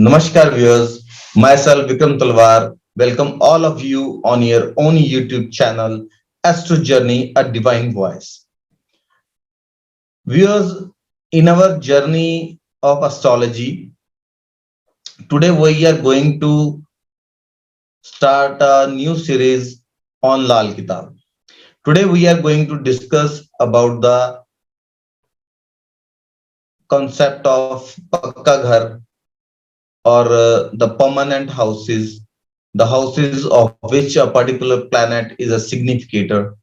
Namaskar viewers, myself Vikram Talwar. Welcome all of you on your own YouTube channel, Astro Journey, a Divine Voice. Viewers, in our journey of astrology, today we are going to start a new series on Lal Kitab. Today we are going to discuss about the concept of Pakka Ghar or the permanent houses, the houses of which a particular planet is a significator,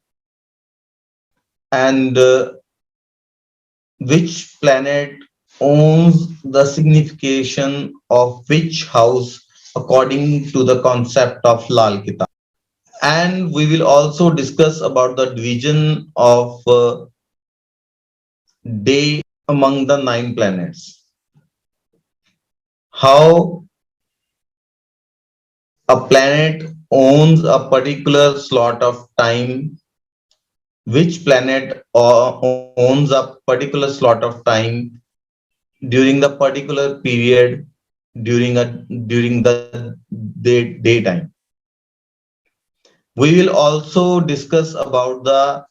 and which planet owns the signification of which house according to the concept of Lal Kitab. And we will also discuss about the division of day among the 9 planets. How a planet owns a particular slot of time, which planet owns a particular slot of time during the particular period during the daytime. We will also discuss about the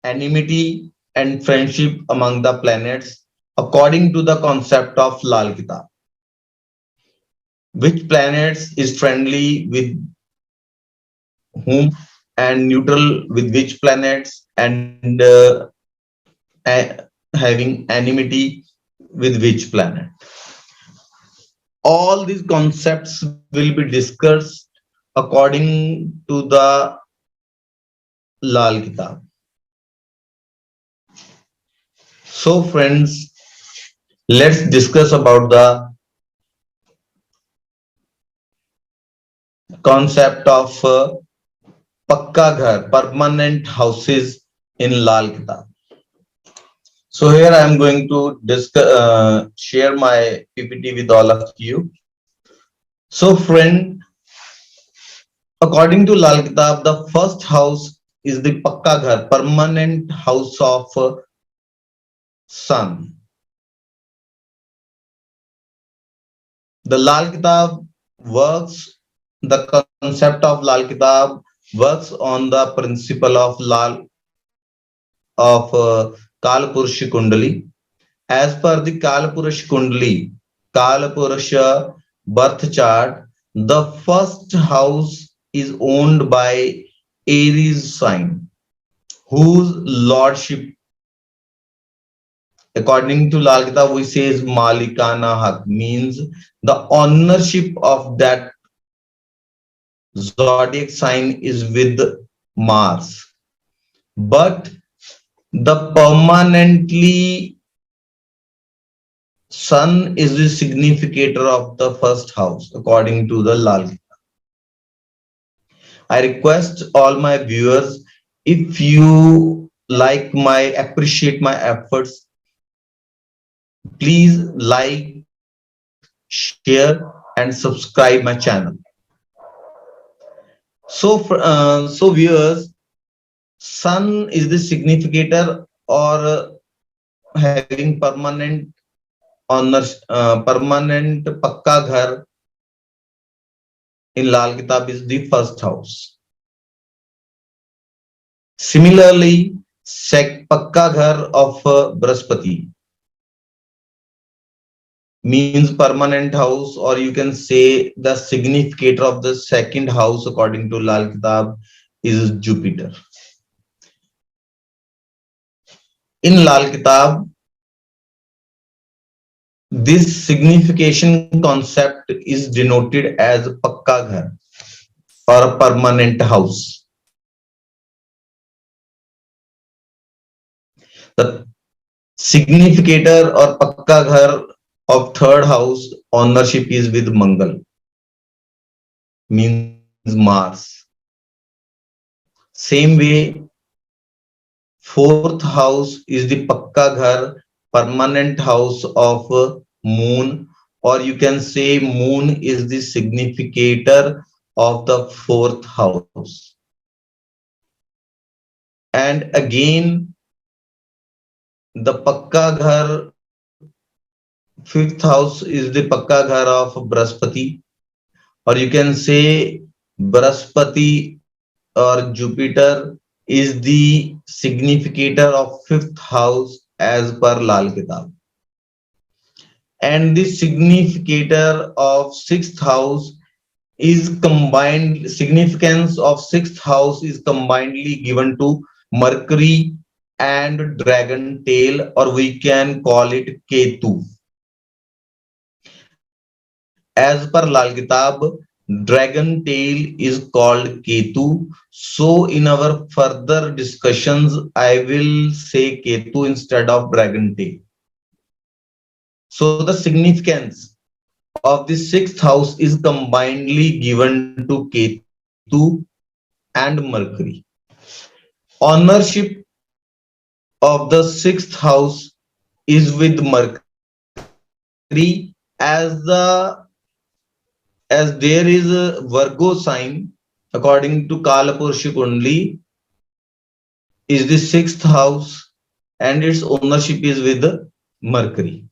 enmity and friendship among the planets according to the concept of Lal Kitab. Which planets is friendly with whom and neutral with which planets, and having enmity with which planet. All these concepts will be discussed according to the Lal Kitab. So friends, let's discuss about the concept of Pakka Ghar, permanent houses in Lal Kitab. So here I am going to share my PPT with all of you. So friend, according to Lal Kitab, the first house is the Pakka Ghar, permanent house of sun. The Lal Kitab works, the concept of Lal Kitab works on the principle of Kalpurusha Kundali. As per the Kalpurusha Kundali, Kalpurusha birth chart, the first house is owned by Aries sign, whose lordship, according to Lal Kitab, we says Malikana Haq, means the ownership of that zodiac sign is with Mars. But the permanently sun is the significator of the first house according to the Lal Kitab. I request all my viewers, if you appreciate my efforts, please like, share, and subscribe my channel. So viewers, sun is the significator or having permanent permanent Pakka Ghar in Lal Kitab is the first house. Similarly, Pakka Ghar of Brahaspati means permanent house, or you can say the significator of the second house according to Lal Kitab is Jupiter. In Lal Kitab, this signification concept is denoted as Pakka Ghar or a permanent house. The significator or Pakka Ghar of third house ownership is with Mangal, means Mars. Same way, fourth house is the Pakka Ghar, permanent house of Moon, or you can say Moon is the significator of the fourth house. And again, the Pakka Ghar Fifth house is the Pakka Ghar of Brahaspati, or you can say Brahaspati or Jupiter is the significator of fifth house as per Lal Kitab. And the significator of sixth house is combined, significance of sixth house is combinedly given to Mercury and dragon tail, or we can call it Ketu. As per Lal Kitab, dragon tail is called Ketu. So in our further discussions, I will say Ketu instead of dragon tail. So the significance of the sixth house is combinedly given to Ketu and Mercury. Ownership of the sixth house is with Mercury, as there is a Virgo sign according to Kalapurusha Kundali is the sixth house and its ownership is with Mercury.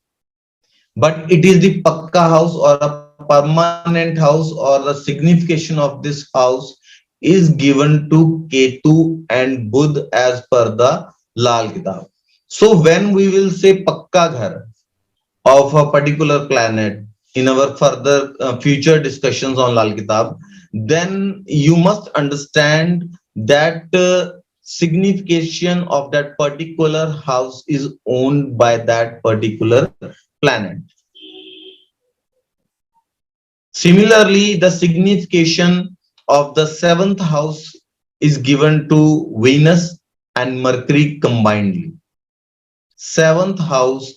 But it is the Pakka house or a permanent house, or the signification of this house is given to Ketu and Budh as per the Lal Kitab. So when we will say Pakka Ghar of a particular planet in our further future discussions on Lal Kitab, then you must understand that signification of that particular house is owned by that particular planet. Similarly, the signification of the seventh house is given to Venus and Mercury combinedly. Seventh house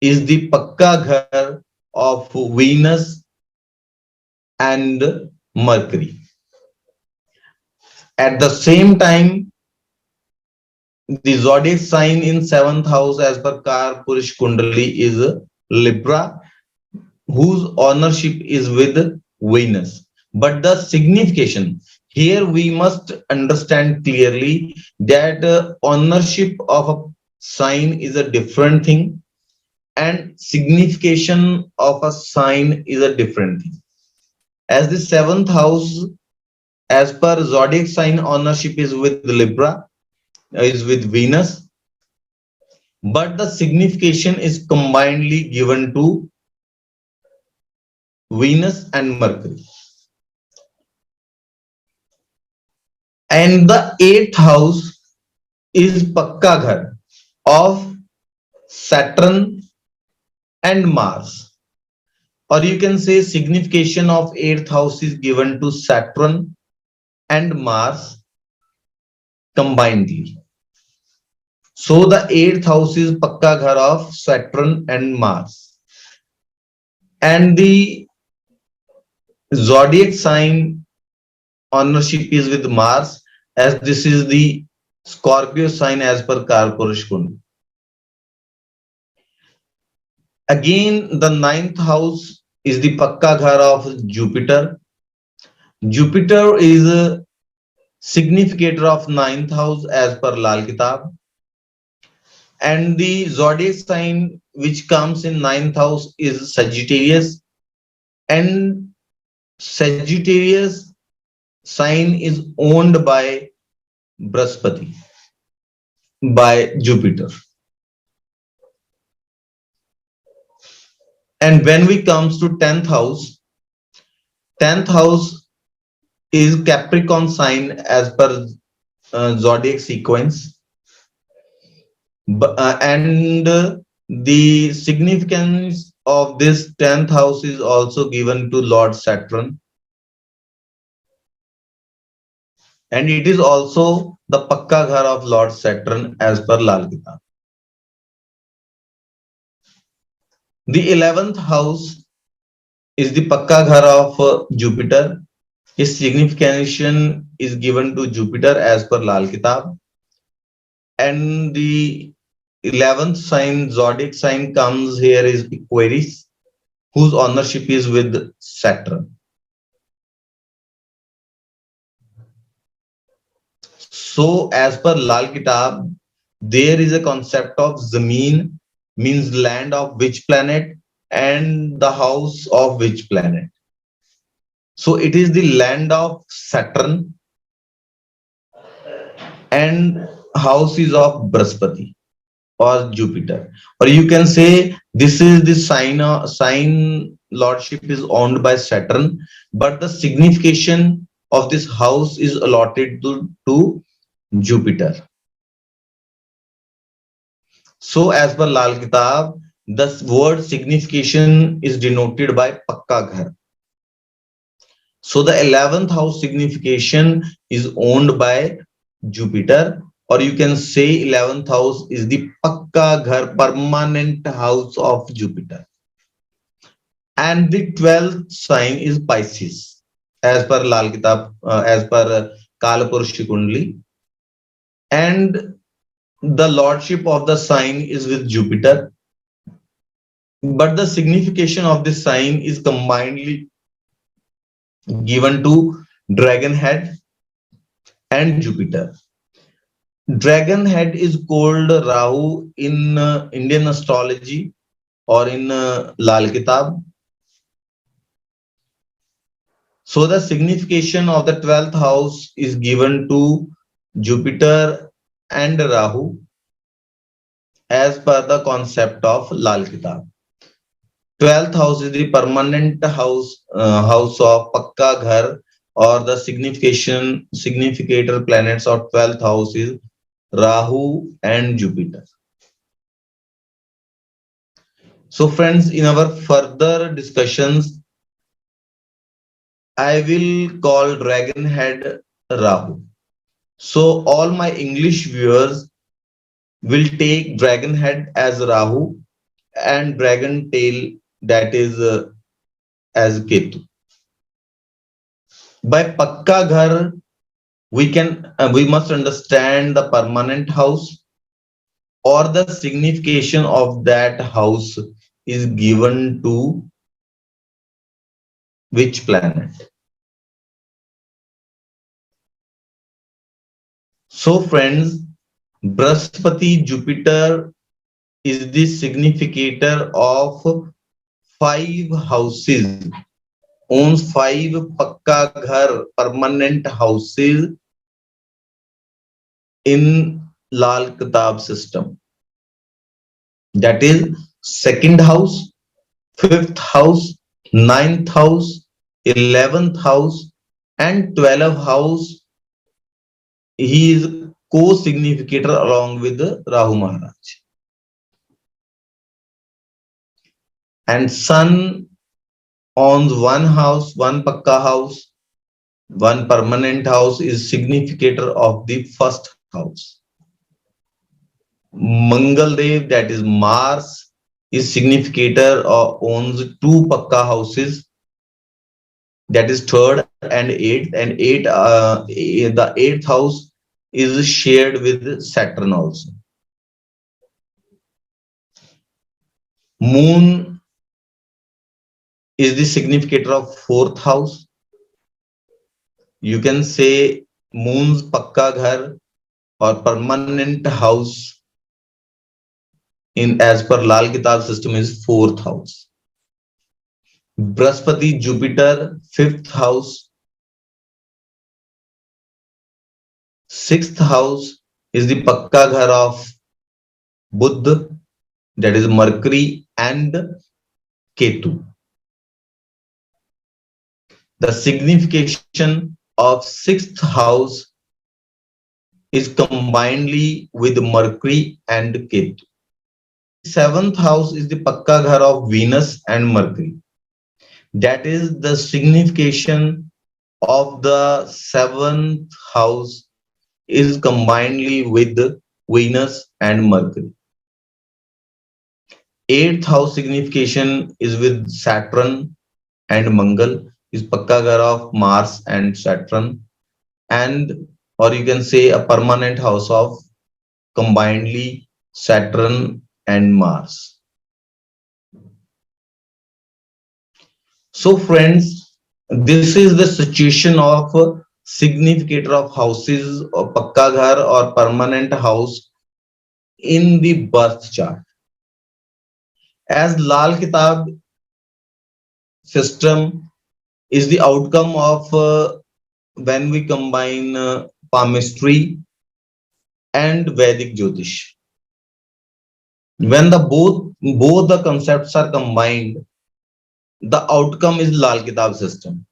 is the Pakka Ghar of Venus and Mercury. At the same time, the zodiac sign in seventh house as per Kalapurusha Kundali is Libra, whose ownership is with Venus. But the signification here we must understand clearly that ownership of a sign is a different thing and signification of a sign is a different thing. As the seventh house, as per zodiac sign, ownership is with Libra, is with Venus, but the signification is combinedly given to Venus and Mercury. And the eighth house is Pakka Ghar of Saturn and Mars. Or you can say signification of eighth house is given to Saturn and Mars combinedly. So the eighth house is Pakka Ghar of Saturn and Mars. And the zodiac sign ownership is with Mars, as this is the Scorpio sign as per Kalapurusha Kundali. Again, the ninth house is the Pakka Ghar of Jupiter. Jupiter is a significator of ninth house as per Lal Kitab. And the zodiac sign which comes in ninth house is Sagittarius. And Sagittarius sign is owned by Brahaspati, by Jupiter. And when we comes to 10th house is Capricorn sign as per zodiac sequence. And the significance of this 10th house is also given to Lord Saturn. And it is also the Pakka Ghar of Lord Saturn as per Lal Kitab. The 11th house is the Pakka Ghar of Jupiter. Its signification is given to Jupiter as per Lal Kitab. And the 11th sign, zodiac sign comes here is Aquarius, whose ownership is with Saturn. So as per Lal Kitab, there is a concept of Zameen, means land of which planet and the house of which planet. So it is the land of Saturn and house is of Brahaspati or Jupiter. Or you can say this is the sign lordship is owned by Saturn, but the signification of this house is allotted to Jupiter. So as per Lal Kitab, the word signification is denoted by Pakka Ghar. So the 11th house signification is owned by Jupiter, or you can say 11th house is the Pakka Ghar, permanent house of Jupiter. And the 12th sign is Pisces, as per Lal Kitab, as per Kalapurshi Kundli. And the lordship of the sign is with Jupiter, but the signification of this sign is combinedly given to dragon head and Jupiter. Dragon head is called Rahu in Indian astrology or in Lal Kitab. So the signification of the 12th house is given to Jupiter and Rahu as per the concept of Lal Kitab. 12th house is the permanent house of Pakka Ghar, or the significator planets of 12th house is Rahu and Jupiter. So friends, in our further discussions, I will call dragon head Rahu. So all my English viewers will take dragon head as Rahu and dragon tail, that is as Ketu. By Pakka Ghar, we must understand the permanent house, or the signification of that house is given to which planet. So friends, Brahaspati Jupiter is the significator of 5 houses, owns 5 Pakka Ghar, permanent houses in Lal Kitab system. That is 2nd house, 5th house, 9th house, 11th house, and 12th house. He is co-significator along with Rahu Maharaj. And Sun owns 1 house, 1 Pakka house, 1 permanent house, is significator of the 1st house. Mangal Dev, that is Mars, is significator owns 2 Pakka houses, that is 3rd and 8th, and the 8th house is shared with Saturn also. Moon is the significator of 4th house. You can say Moon's Pakka Ghar or permanent house in as per Lal Kitab system is 4th house. Brahaspati Jupiter 5th house. 6th house is the Pakka Ghar of Buddha, that is Mercury and Ketu. The signification of 6th house is combinedly with Mercury and Ketu. 7th house is the Pakka Ghar of Venus and Mercury. That is the signification of the 7th house is combinedly with Venus and Mercury. 8th house signification is with Saturn and Mangal, is Pakka Ghar of Mars and Saturn, and or you can say a permanent house of combinedly Saturn and Mars. So friends, this is the situation of significator of houses or Pakka Ghar or permanent house in the birth chart. as Lal Kitab system is the outcome of when we combine palmistry and Vedic Jyotish. When the both the concepts are combined, the outcome is Lal Kitab system.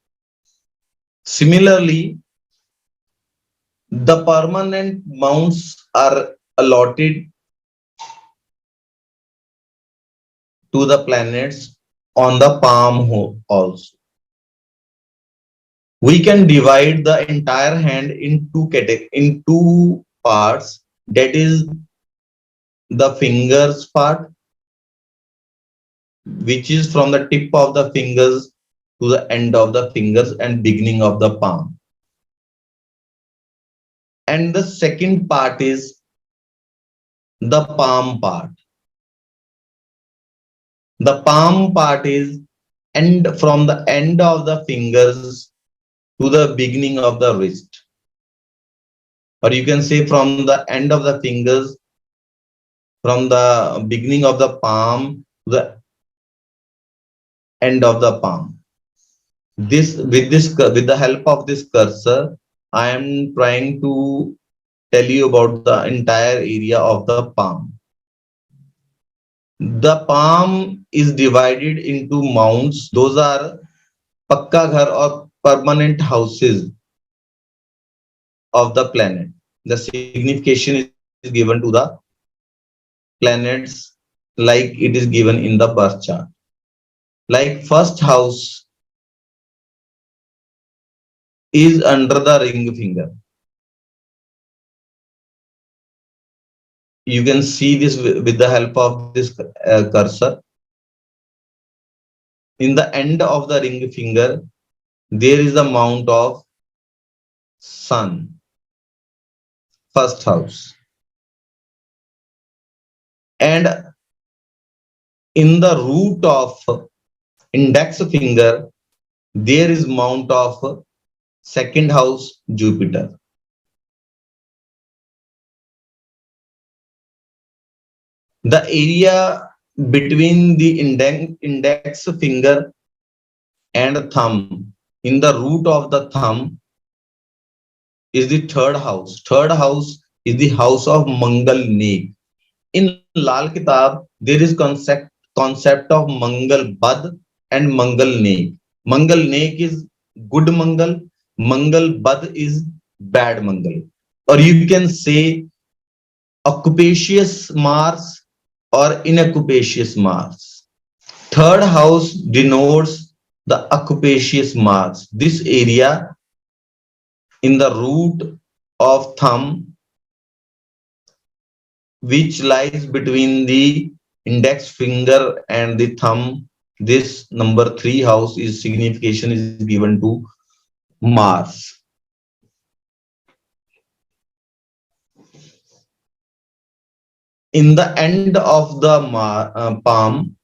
Similarly, the permanent mounts are allotted to the planets on the palm also. We can divide the entire hand in two parts, that is the fingers part, which is from the tip of the fingers to the end of the fingers and beginning of the palm. And the second part is the palm part. The palm part is from the end of the fingers to the beginning of the wrist. Or you can say from the end of the fingers, from the beginning of the palm to the end of the palm. With the help of this cursor, I am trying to tell you about the entire area of the palm. The palm is divided into mounds. Those are pakka ghar or permanent houses of the planet. The signification is given to the planets like it is given in the birth chart. Like first house is under the ring finger. You can see this with the help of this cursor. In the end of the ring finger, there is the mount of sun, first house. And in the root of index finger, there is mount of second house, Jupiter. The area between the index finger and thumb, in the root of the thumb, is the third house. Third house is the house of Mangal Neg. In Lal Kitab, there is concept of Mangal Bad and Mangal Neg. Mangal Neg is good Mangal, Mangal Bad is bad Mangal. Or you can say occupacious Mars or inoccupacious Mars. Third house denotes the occupacious Mars. This area in the root of thumb, which lies between the index finger and the thumb, this number 3 house is signification is given to Mars. In the end of the palm,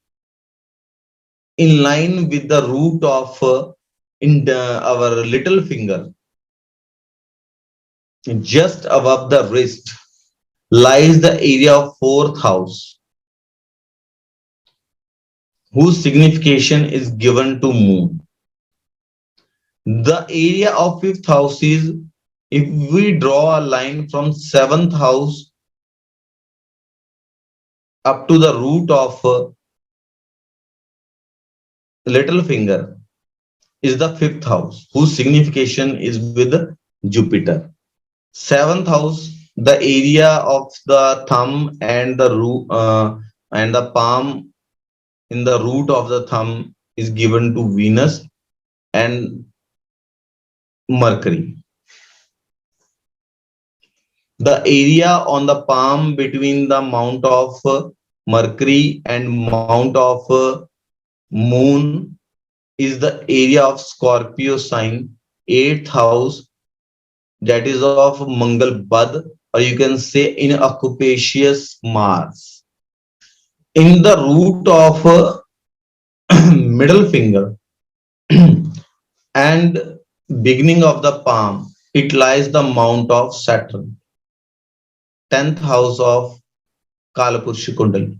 in line with the root of our little finger, just above the wrist, lies the area of fourth house, whose signification is given to moon. The area of fifth house is, if we draw a line from seventh house up to the root of little finger, is the fifth house, whose signification is with Jupiter. Seventh house, the area of the thumb and the root and the palm in the root of the thumb is given to Venus and Mercury. The area on the palm between the mount of Mercury and mount of moon is the area of Scorpio sign, 8th house, that is of Mangal Bad, or you can say in occupacious Mars. In the root of middle finger and beginning of the palm, it lies the mount of Saturn, 10th house of Kalapurusha Kundali.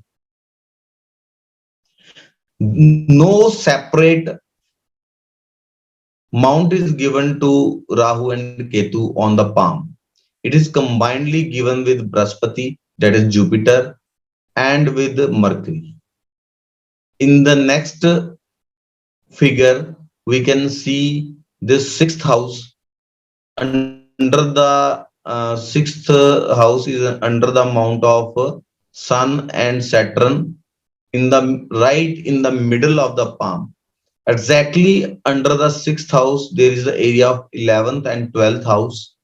No separate mount is given to Rahu and Ketu on the palm. It is combinedly given with Brahaspati, that is Jupiter, and with Mercury. In the next figure, we can see this sixth house. Under the sixth house is under the mount of Sun and Saturn, in the right in the middle of the palm. Exactly under the sixth house, there is the area of 11th and 12th house.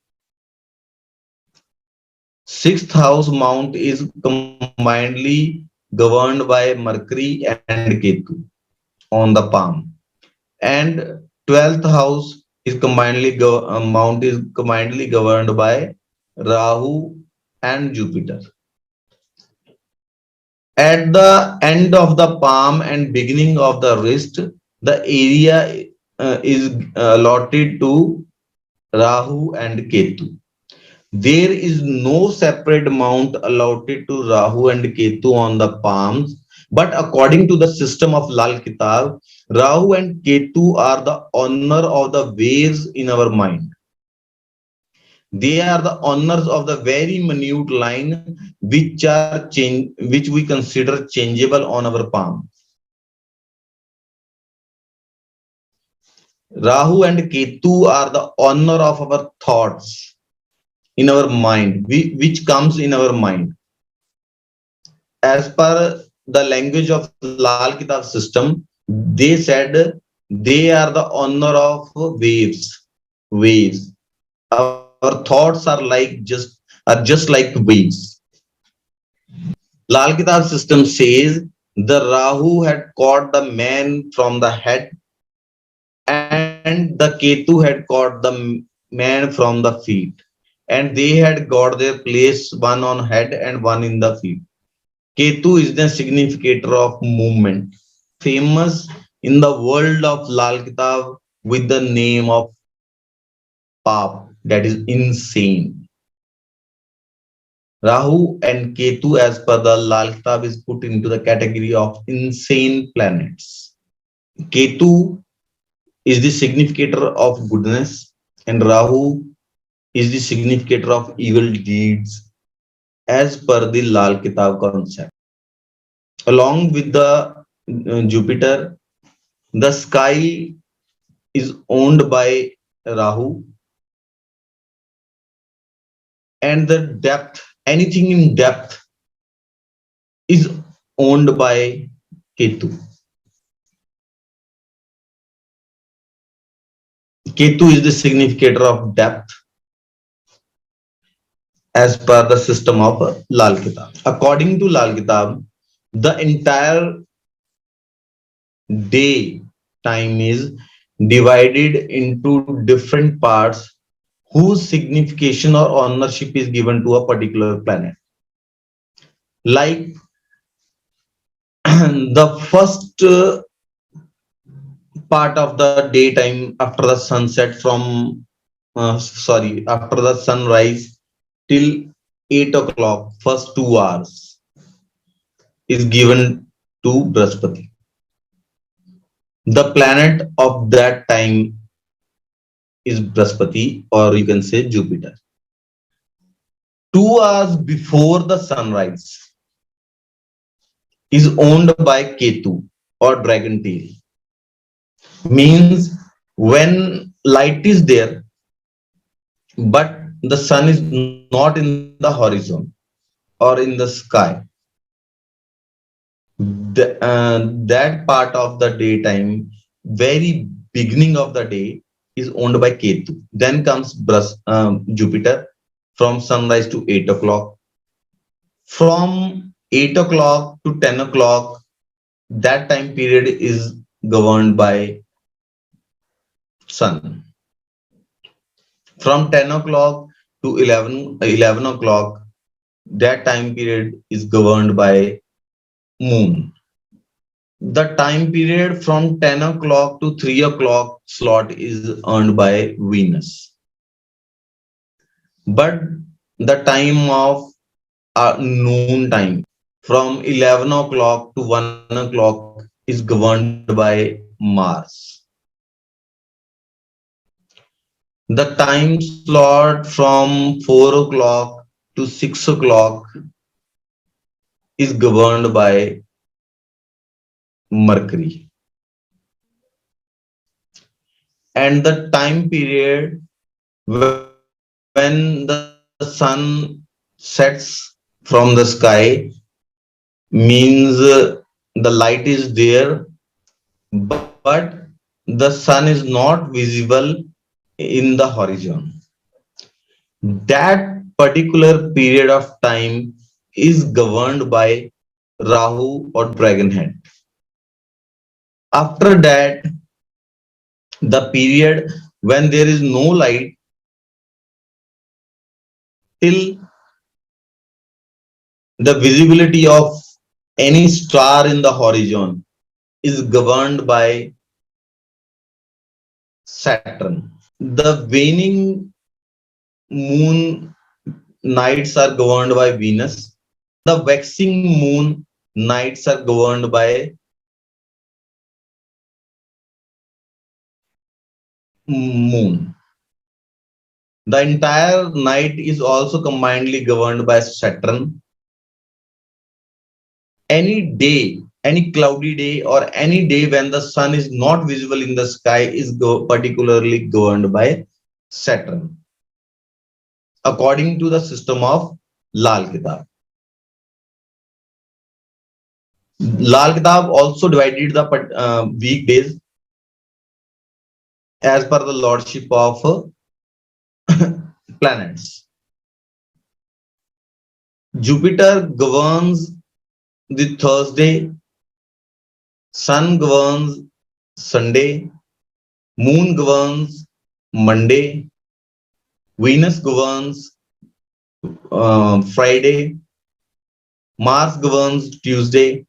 Sixth house mount is combinedly governed by Mercury and Ketu on the palm, and 12th house is mount is combinedly governed by Rahu and Jupiter. At the end of the palm and beginning of the wrist, the area is allotted to Rahu and Ketu. There is no separate mount allotted to Rahu and Ketu on the palms, but according to the system of Lal Kitab, Rahu and Ketu are the owner of the waves in our mind. They are the owners of the very minute line which we consider changeable on our palm. Rahu and Ketu are the owner of our thoughts in our mind, which comes in our mind. As per the language of Lal Kitab system, they said they are the owner of waves. Waves. Our thoughts are just like waves. Lal Kitab system says the Rahu had caught the man from the head, and the Ketu had caught the man from the feet, and they had got their place, one on head and one in the feet. Ketu is the significator of movement, famous in the world of Lal Kitab with the name of Paap, that is insane. Rahu and Ketu, as per the Lal Kitab, is put into the category of insane planets. Ketu is the significator of goodness, and Rahu is the significator of evil deeds, as per the Lal Kitab concept. Along with the Jupiter, the sky is owned by Rahu, and the depth, anything in depth, is owned by Ketu. Ketu is the significator of depth as per the system of Lal Kitab. According to Lal Kitab, the entire day time is divided into different parts whose signification or ownership is given to a particular planet. Like the first part of the daytime after the sunset after the sunrise till 8 o'clock, first 2 hours is given to Brahaspati. The planet of that time is Brahaspati, or you can say Jupiter. 2 hours before the sunrise is owned by Ketu or dragon tail. Means when light is there, but the sun is not in the horizon or in the sky, that part of the daytime, very beginning of the day, is owned by Ketu. Then comes Jupiter from sunrise to 8 o'clock. From 8 o'clock to 10 o'clock, that time period is governed by sun. From 10 o'clock to 11 o'clock, that time period is governed by moon. The time period from 10 o'clock to 3 o'clock slot is earned by Venus. But the time of noon time from 11 o'clock to 1 o'clock is is governed by Mars. The time slot from 4 o'clock to 6 o'clock is governed by Mercury. And the time period when the sun sets from the sky means the light is there, but the sun is not visible in the horizon. That particular period of time is governed by Rahu or dragon head. After that, the period when there is no light till the visibility of any star in the horizon is governed by Saturn. The waning moon nights are governed by Venus. The waxing moon nights are governed by moon. The entire night is also combinedly governed by Saturn. Any day, any cloudy day, or any day when the sun is not visible in the sky is particularly governed by Saturn, according to the system of Lal Kitab. Lal Kitab also divided the weekdays as per the lordship of planets. Jupiter governs the Thursday, Sun governs Sunday, Moon governs Monday, Venus governs Friday, Mars governs Tuesday,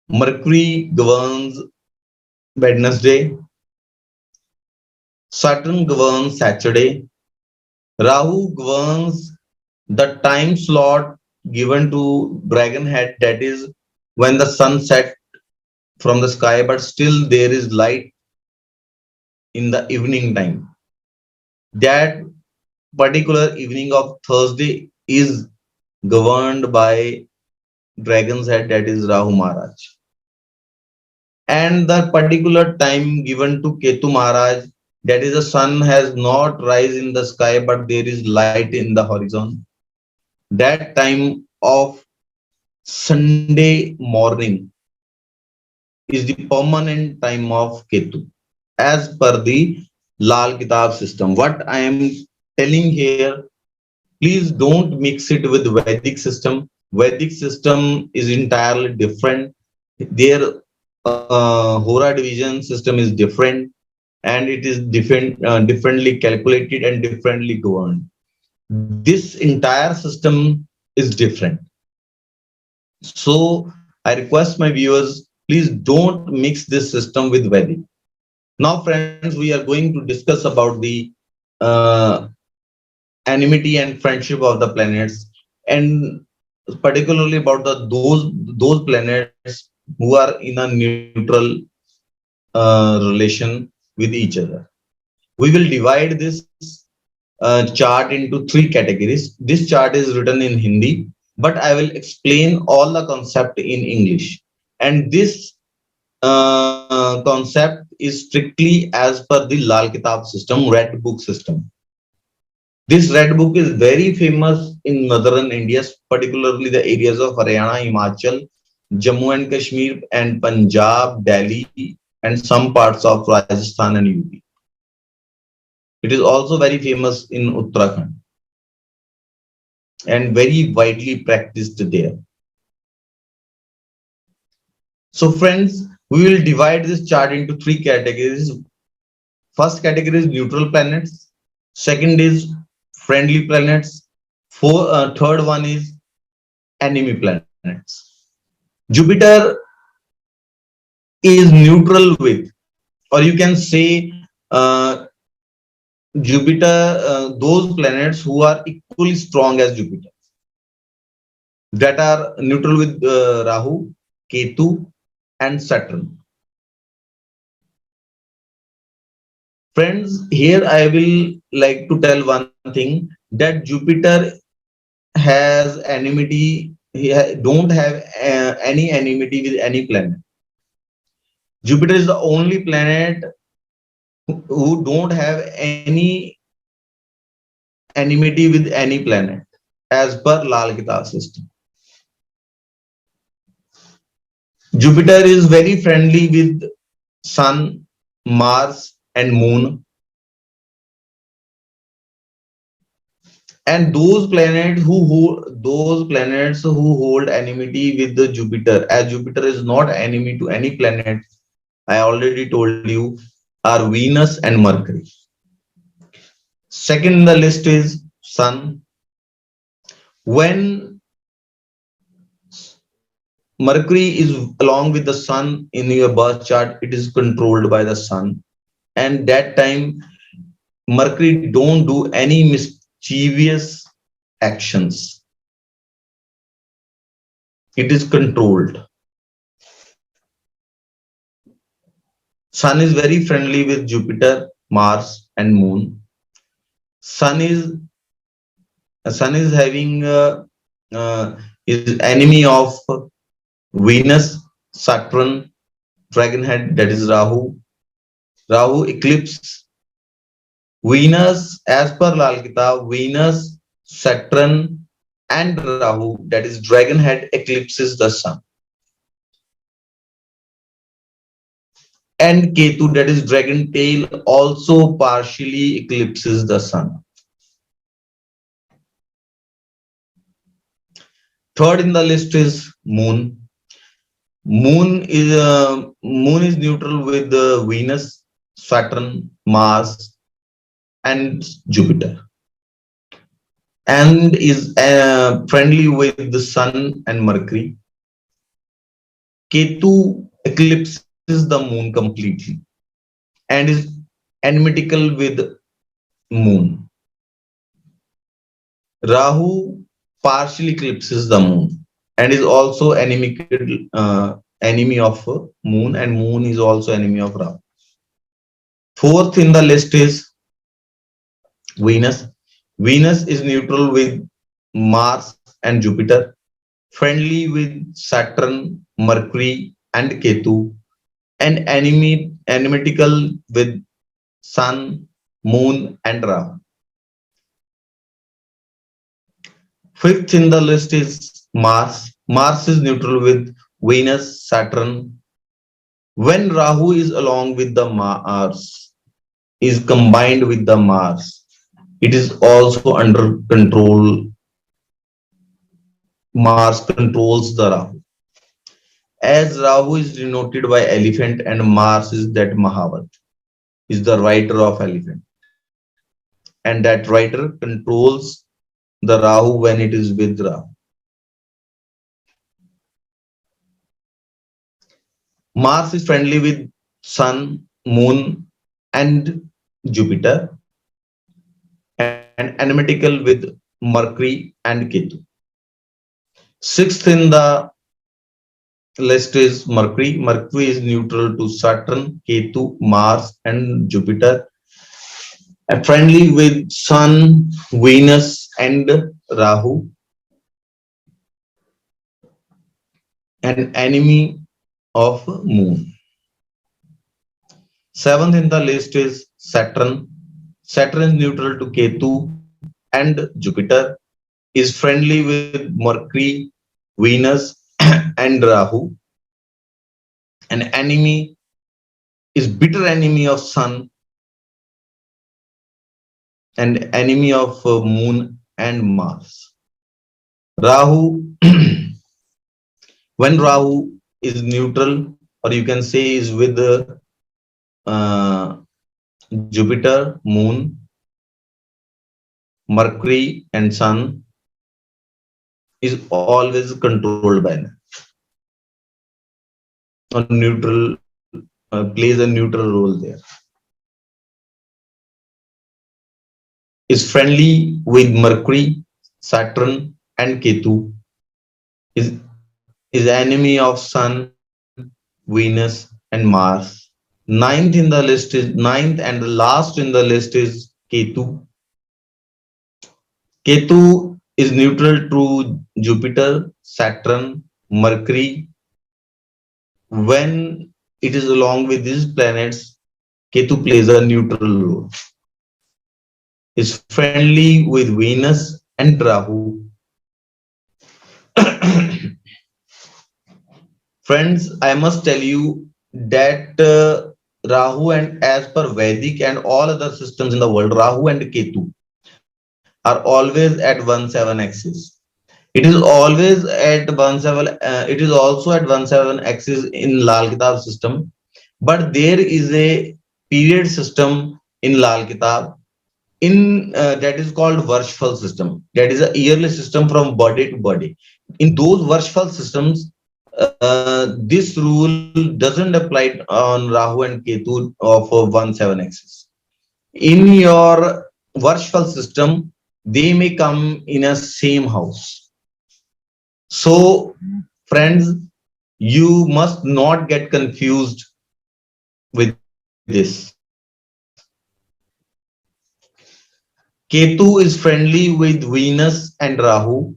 Mercury governs Wednesday, Saturn governs Saturday, Rahu governs the time slot given to dragon head, that is when the sun set from the sky but still there is light in the evening time. That particular evening of Thursday is governed by dragon's head, that is Rahu Maharaj. And the particular time given to Ketu Maharaj, that is the sun has not rise in the sky but there is light in the horizon. That time of Sunday morning is the permanent time of Ketu as per the Lal Kitab system. What I am telling here, please don't mix it with Vedic system. Vedic system is entirely different. Their Hora division system is different, and it is differently calculated and differently governed. This entire system is different. So I request my viewers, please don't mix this system with Vedic. Now, friends, we are going to discuss about the enmity and friendship of the planets, and particularly about those planets who are in a neutral relation with each other. We will divide this chart into three categories. This chart is written in Hindi, but I will explain all the concept in English. And this concept is strictly as per the Lal Kitab system, red book system. This red book is very famous in northern India, particularly the areas of Haryana, Himachal, Jammu and Kashmir, and Punjab, Delhi, and some parts of Rajasthan and UP. It is also very famous in Uttarakhand and very widely practiced there. So friends, we will divide this chart into three categories. First category is neutral planets. Second is friendly planets. Third one is enemy planets. Jupiter is neutral with, or you can say Jupiter, those planets who are equally strong as Jupiter, that are neutral with Rahu, Ketu, and Saturn. Friends, here I will like to tell one thing that Jupiter has enmity. Don't have any enmity with any planet. Jupiter is the only planet who don't have any enmity with any planet as per Lal Kitab system. Jupiter is very friendly with Sun, Mars, and Moon, and those planets who hold enmity with the Jupiter, as Jupiter is not enemy to any planet. I already told you, are Venus and Mercury. Second in the list is Sun. When Mercury is along with the Sun in your birth chart, it is controlled by the Sun, and that time Mercury don't do any mischievous actions. It is controlled. Sun is very friendly with Jupiter, Mars, and Moon. Sun is having is enemy of Venus, Saturn, Dragonhead, that is Rahu. Rahu eclipse Venus, as per Lal Kitab, Venus, Saturn, and Rahu, that is Dragonhead, eclipses the Sun. And Ketu, that is Dragon Tail, also partially eclipses the Sun. Third in the list is Moon. Moon is neutral with Venus, Saturn, Mars, and Jupiter, and is friendly with the Sun and Mercury. Ketu eclipses the Moon completely and is enmitical with Moon. Rahu partially eclipses the Moon and is also enemy of Moon, and Moon is also enemy of Rahu. Fourth in the list is Venus. Venus is neutral with Mars and Jupiter, friendly with Saturn, Mercury, and Ketu, and enmitical with Sun, Moon, and Rahu. Fifth in the list is Mars. Mars is neutral with Venus, Saturn. When Rahu is along with the Mars, is combined with the Mars, it is also under control. Mars controls the Rahu. As Rahu is denoted by elephant and Mars is that Mahavat, is the rider of elephant. And that rider controls the Rahu when it is with Rahu. Mars is friendly with Sun, Moon, and Jupiter, and enmitical with Mercury and Ketu. Sixth in the list is Mercury. Mercury is neutral to Saturn, Ketu, Mars, and Jupiter, and friendly with Sun, Venus, and Rahu, and enemy of Moon. Seventh in the list is Saturn. Saturn is neutral to Ketu and Jupiter, is friendly with Mercury, Venus, and Rahu, an enemy, is bitter enemy of Sun and enemy of Moon and Mars. Rahu, when Rahu is neutral, or you can say is with Jupiter, Moon, Mercury, and Sun, is always controlled by them. A neutral plays a neutral role there. Is friendly with Mercury, Saturn, and Ketu. Is is enemy of Sun, Venus, and Mars. Ninth and the last in the list is Ketu. Ketu is neutral to Jupiter, Saturn, Mercury. When it is along with these planets, Ketu plays a neutral role. Is friendly with Venus and Rahu. Friends, I must tell you that Rahu and as per Vedic and all other systems in the world, Rahu and Ketu are always at 1,7 axis. It is always at 1,7. It is also at 1,7 axis in Lal Kitab system, but there is a period system in Lal Kitab in that is called Varshfal system. That is a yearly system from birthday to birthday. In those Varshfal systems, this rule doesn't apply on Rahu and Ketu of 1,7 axis. In your Varshfal system, they may come in a same house. So, friends, you must not get confused with this. Ketu is friendly with Venus and Rahu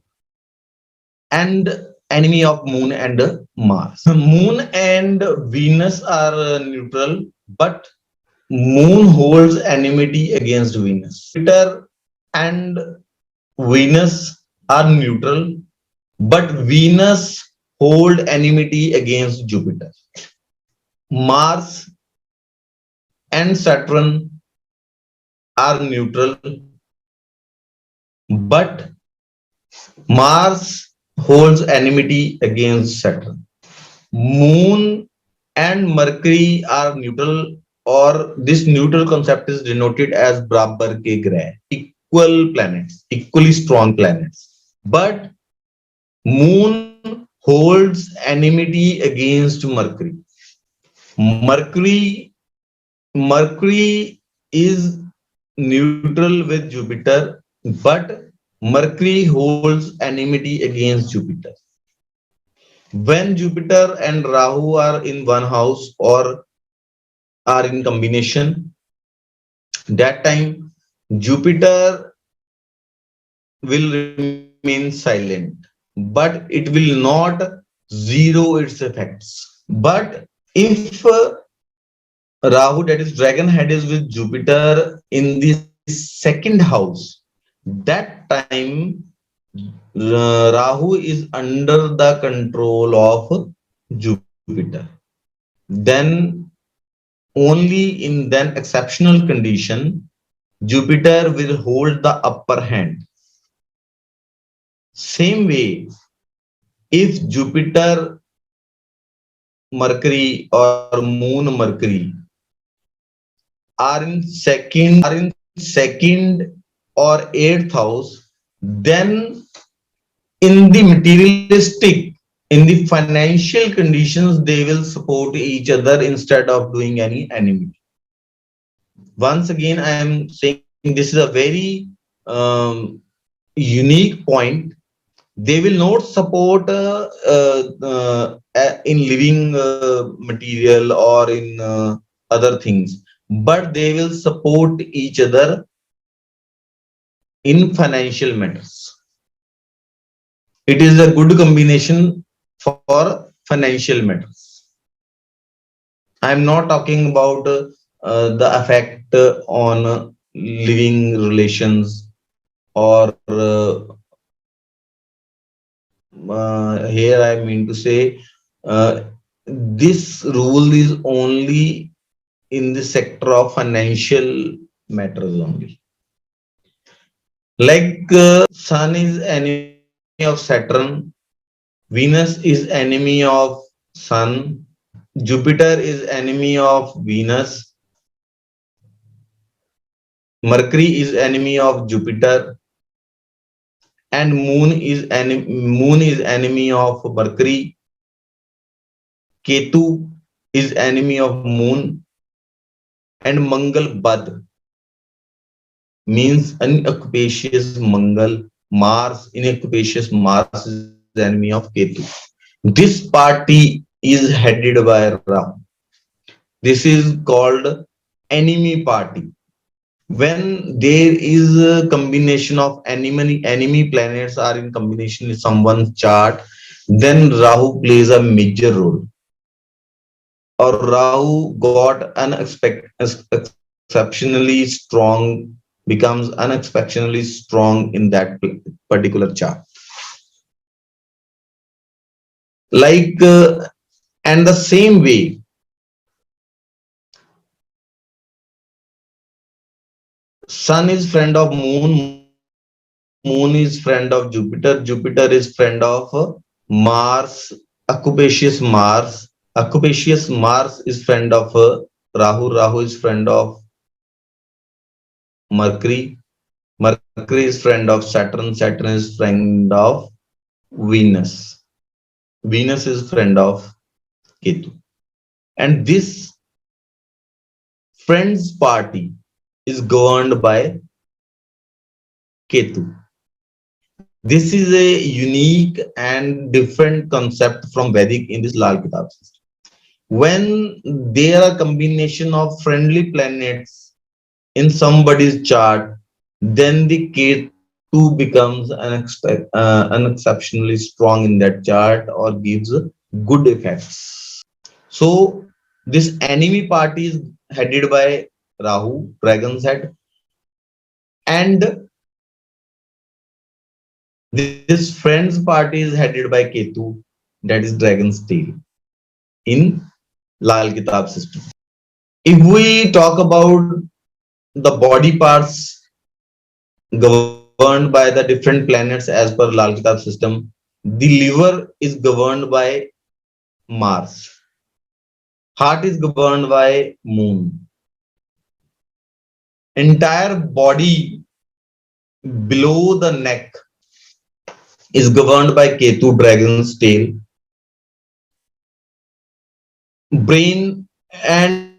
and enemy of Moon and Mars. Moon and Venus are neutral, but Moon holds enmity against Venus. Jupiter and Venus are neutral, but Venus hold enmity against Jupiter. Mars and Saturn are neutral, but Mars holds enmity against Saturn. Moon and Mercury are neutral, or this neutral concept is denoted as Barabar ke grah, equal planets, equally strong planets. But Moon holds enmity against Mercury. Mercury, Mercury is neutral with Jupiter, but Mercury holds enmity against Jupiter. When Jupiter and Rahu are in one house or are in combination, that time Jupiter will remain silent, but it will not zero its effects. But if Rahu, that is dragon head, is with Jupiter in the second house, that time Rahu is under the control of Jupiter. Then only in then exceptional condition, Jupiter will hold the upper hand. Same way, if Jupiter Mercury or Moon Mercury are in second or eighth house, then in the materialistic, in the financial conditions, they will support each other instead of doing any enemy. Once again, I am saying this is a very unique point. They will not support in living material or in other things, but they will support each other in financial matters. It is a good combination for financial matters. I am not talking about the effect on living relations or here I mean to say this rule is only in the sector of financial matters only. Like Sun is enemy of Saturn, Venus is enemy of Sun, Jupiter is enemy of Venus, Mercury is enemy of Jupiter, and Moon is enemy of Mercury. Ketu is enemy of Moon, and Mangal Bad means inauspicious Mangal. Mars, inauspicious Mars is enemy of Ketu. This party is headed by Rahu. This is called enemy party. When there is a combination of enemy planets are in combination in someone's chart, then Rahu plays a major role. Or Rahu got exceptionally strong, becomes unexpectedly strong in that particular chart. Like, and the same way, Sun is friend of Moon, Moon is friend of Jupiter, Jupiter is friend of Mars, Accupacious Mars. Accupacious Mars is friend of Rahu, Rahu is friend of Mercury, Mercury is friend of Saturn, Saturn is friend of Venus, Venus is friend of Ketu. And this friends party is governed by Ketu. This is a unique and different concept from Vedic in this Lal Kitab system. When there are combination of friendly planets in somebody's chart, then the Ketu becomes unexceptionally strong in that chart or gives good effects. So this enemy party is headed by Rahu, dragon's head, and this friends party is headed by Ketu, that is dragon's tail in Lal Kitab system. If we talk about the body parts governed by the different planets as per Lal Kitab system, the liver is governed by Mars, heart is governed by Moon, entire body below the neck is governed by Ketu, dragon's tail, brain and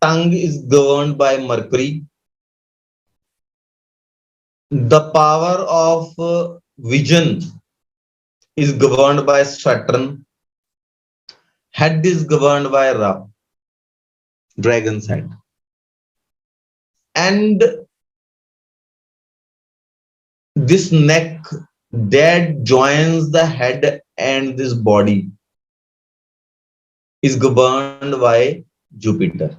tongue is governed by Mercury, the power of vision is governed by Saturn, head is governed by Ra, dragon's head, and this neck that joins the head and this body is governed by Jupiter.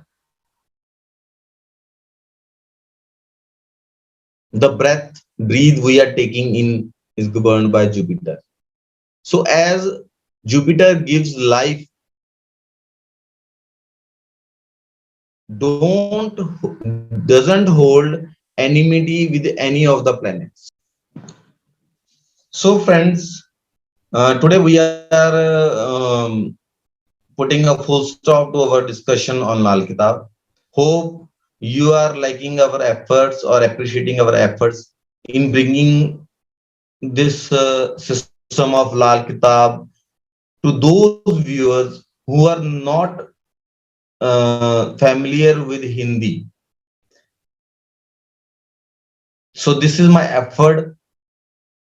The breathe we are taking in is governed by Jupiter. So as Jupiter gives life, doesn't hold enmity with any of the planets. So friends, today we are putting a full stop to our discussion on Lal Kitab. Hope you are liking our efforts or appreciating our efforts in bringing this system of Lal Kitab to those viewers who are not familiar with Hindi. So this is my effort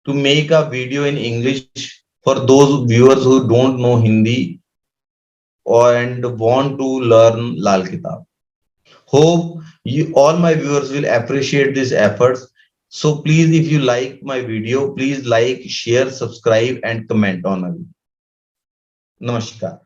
to make a video in English for those viewers who don't know Hindi and want to learn Lal Kitab. Hope you all my viewers will appreciate these efforts. So please, if you like my video, please like, share, subscribe and comment on it. Namaskar.